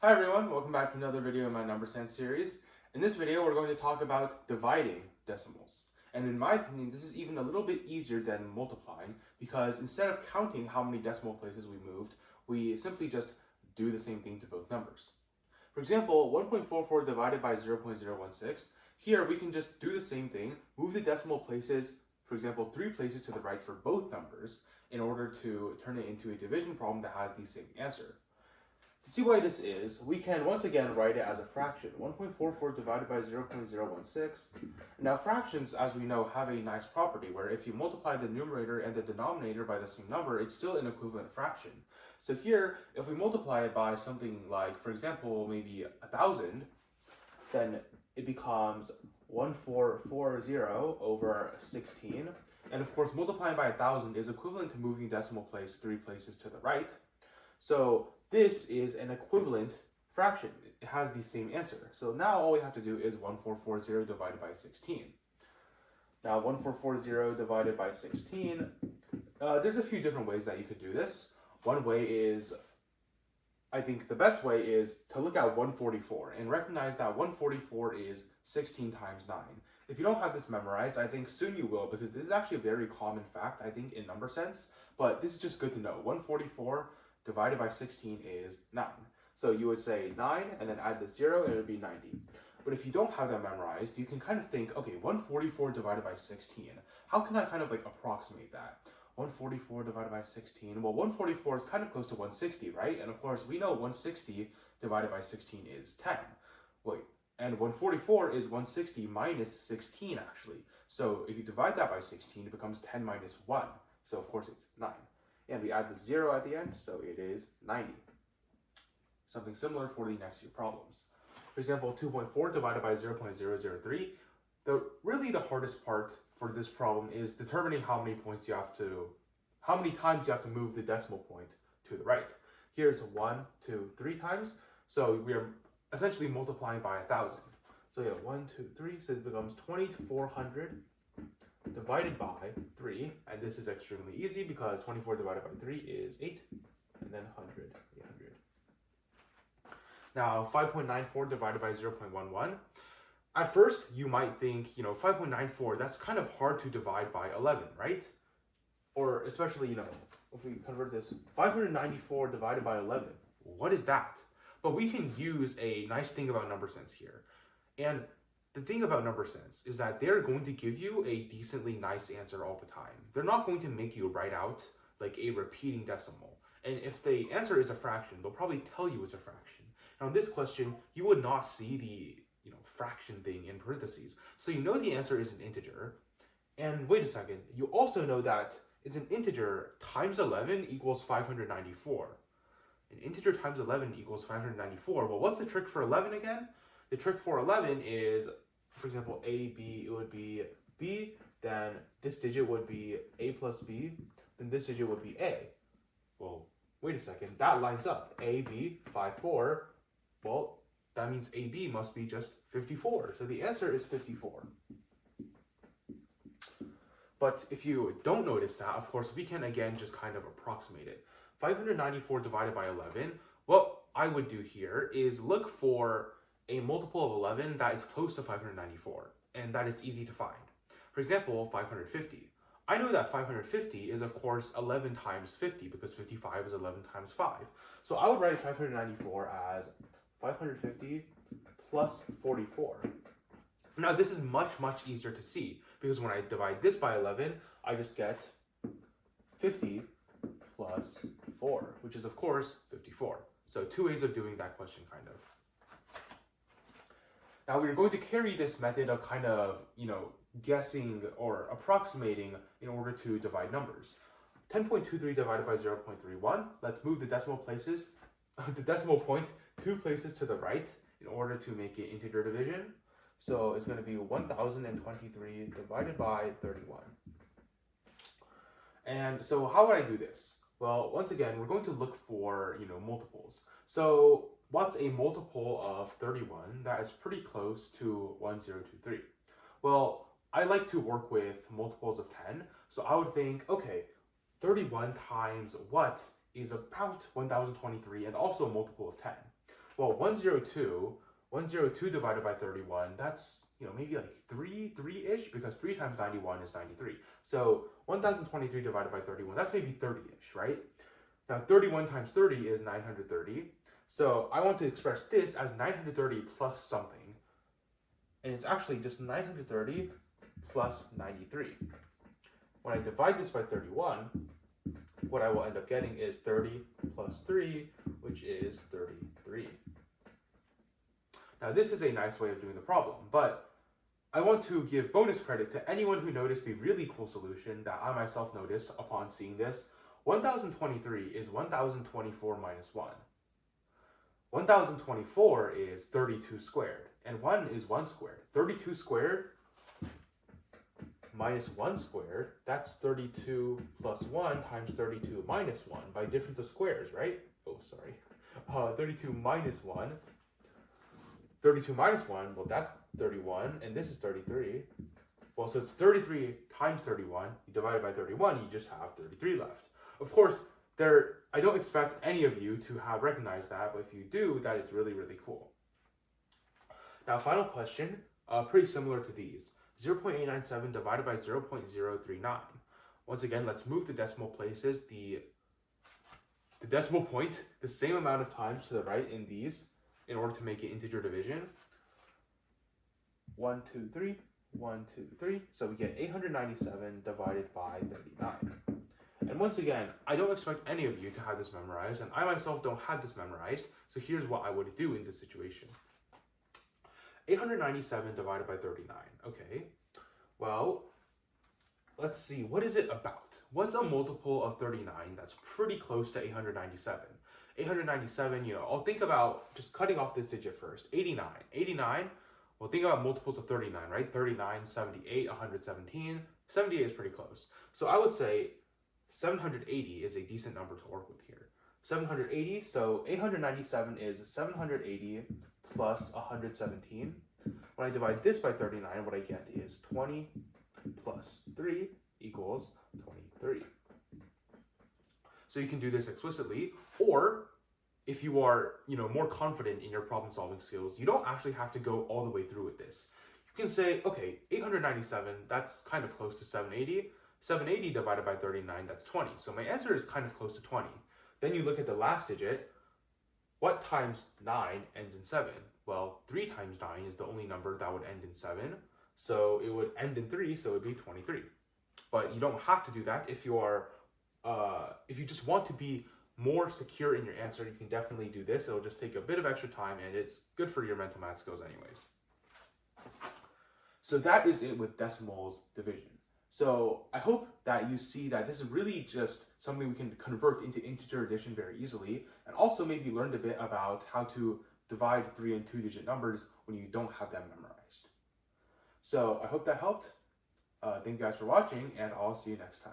Hi everyone, welcome back to another video in my number sense series. In this video, we're going to talk about dividing decimals. And in my opinion, this is even a little bit easier than multiplying because instead of counting how many decimal places we moved, we simply just do the same thing to both numbers. For example, 1.44 divided by 0.016, here we can just do the same thing, move the decimal places, for example, 3 places to the right for both numbers in order to turn it into a division problem that has the same answer. To see why this is, we can once again write it as a fraction, 1.44 divided by 0.016. Now fractions, as we know, have a nice property where if you multiply the numerator and the denominator by the same number, it's still an equivalent fraction. So here, if we multiply it by something like, for example, maybe 1,000, then it becomes 1440 over 16. And of course, multiplying by 1,000 is equivalent to moving decimal place 3 places to the right. So this is an equivalent fraction. It has the same answer. So now all we have to do is 1440 divided by 16. Now 1440 divided by 16, there's a few different ways that you could do this. One way is, I think the best way is to look at 144 and recognize that 144 is 16 times 9. If you don't have this memorized, I think soon you will, because this is actually a very common fact, I think, in number sense, but this is just good to know. 144 divided by 16 is 9. So you would say 9 and then add the 0 and it would be 90. But if you don't have that memorized, you can kind of think, okay, 144 divided by 16. How can I kind of like approximate that? 144 divided by 16. Well, 144 is kind of close to 160, right? And of course, we know 160 divided by 16 is 10. Wait, and 144 is 160 minus 16 actually. So if you divide that by 16, it becomes 10 minus 1. So of course it's 9. And we add the 0 at the end, so it is 90. Something similar for the next few problems. For example, 2.4 divided by 0.003. Really the hardest part for this problem is determining how many times you have to move the decimal point to the right. Here it's 1, 2, 3 times, so we are essentially multiplying by 1,000. So yeah, 1, 2, 3, so it becomes 2,400 divided by 3, and this is extremely easy because 24 divided by 3 is 8, and then 100, 800. Now 5.94 divided by 0.11. At first, you might think, 5.94, that's kind of hard to divide by 11, right? Or especially, if we convert this, 594 divided by 11, what is that? But we can use a nice thing about number sense here. And the thing about number sense is that they're going to give you a decently nice answer all the time. They're not going to make you write out like a repeating decimal. And if the answer is a fraction, they'll probably tell you it's a fraction. Now in this question, you would not see the fraction thing in parentheses. So you know the answer is an integer. And wait a second, you also know that it's an integer times 11 equals 594. An integer times 11 equals 594. Well, what's the trick for 11 again? The trick for 11 is, for example, A, B, it would be B, then this digit would be A plus B, then this digit would be A. Well, wait a second, that lines up. A, B, 5, 4. Well, that means AB must be just 54. So the answer is 54. But if you don't notice that, of course, we can again just kind of approximate it. 594 divided by 11, what I would do here is look for a multiple of 11 that is close to 594, and that is easy to find. For example, 550. I know that 550 is, of course, 11 times 50, because 55 is 11 times 5. So I would write 594 as 550 plus 44. Now this is much, much easier to see, because when I divide this by 11, I just get 50 plus 4, which is, of course, 54. So 2 ways of doing that question, kind of. Now we're going to carry this method of kind of, guessing or approximating in order to divide numbers. 10.23 divided by 0.31. Let's move the decimal point 2 places to the right in order to make it integer division. So it's going to be 1023 divided by 31. And so how would I do this? Well, once again, we're going to look for, multiples. So what's a multiple of 31 that is pretty close to 1023? Well, I like to work with multiples of 10. So I would think, okay, 31 times what is about 1023 and also a multiple of 10. Well, 102 divided by 31, that's, maybe like 3-ish, because 3 times 91 is 93. So 1023 divided by 31, that's maybe 30-ish, right? Now 31 times 30 is 930. So I want to express this as 930 plus something. And it's actually just 930 plus 93. When I divide this by 31, what I will end up getting is 30 plus 3, which is 33. Now this is a nice way of doing the problem, but I want to give bonus credit to anyone who noticed the really cool solution that I myself noticed upon seeing this. 1023 is 1024 minus 1. 1024 is 32 squared, and 1 is 1 squared. 32 squared minus 1 squared, that's 32 plus 1 times 32 minus 1 by difference of squares, right? Oh, sorry. 32 minus 1. 32 minus 1, well, that's 31, and this is 33. Well, so it's 33 times 31. You divide it by 31, you just have 33 left. Of course, I don't expect any of you to have recognized that, but if you do, that is really, really cool. Now, final question, pretty similar to these. 0.897 divided by 0.039. Once again, let's move the decimal places, the decimal point, the same amount of times to the right in these in order to make it integer division. 1, 2, 3, 1, 2, 3. So we get 897 divided by 39. And once again, I don't expect any of you to have this memorized, and I myself don't have this memorized, so here's what I would do in this situation. 897 divided by 39. Okay, well, let's see, what is it about? What's a multiple of 39 that's pretty close to 897? 897, I'll think about just cutting off this digit first. 89. 89, well, think about multiples of 39, right? 39, 78, 117. 78 is pretty close. So I would say 780 is a decent number to work with here. 780, so 897 is 780 plus 117. When I divide this by 39, what I get is 20 plus 3 equals 23. So you can do this explicitly, or if you are, more confident in your problem solving skills, you don't actually have to go all the way through with this. You can say, okay, 897, that's kind of close to 780. 780 divided by 39, that's 20. So my answer is kind of close to 20. Then you look at the last digit. What times 9 ends in 7? Well, 3 times 9 is the only number that would end in 7. So it would end in 3, so it would be 23. But you don't have to do that. If you just want to be more secure in your answer, you can definitely do this. It'll just take a bit of extra time, and it's good for your mental math skills anyways. So that is it with decimals division. So I hope that you see that this is really just something we can convert into integer addition very easily, and also maybe learned a bit about how to divide 3 and 2-digit numbers when you don't have them memorized. So I hope that helped. Thank you guys for watching, and I'll see you next time.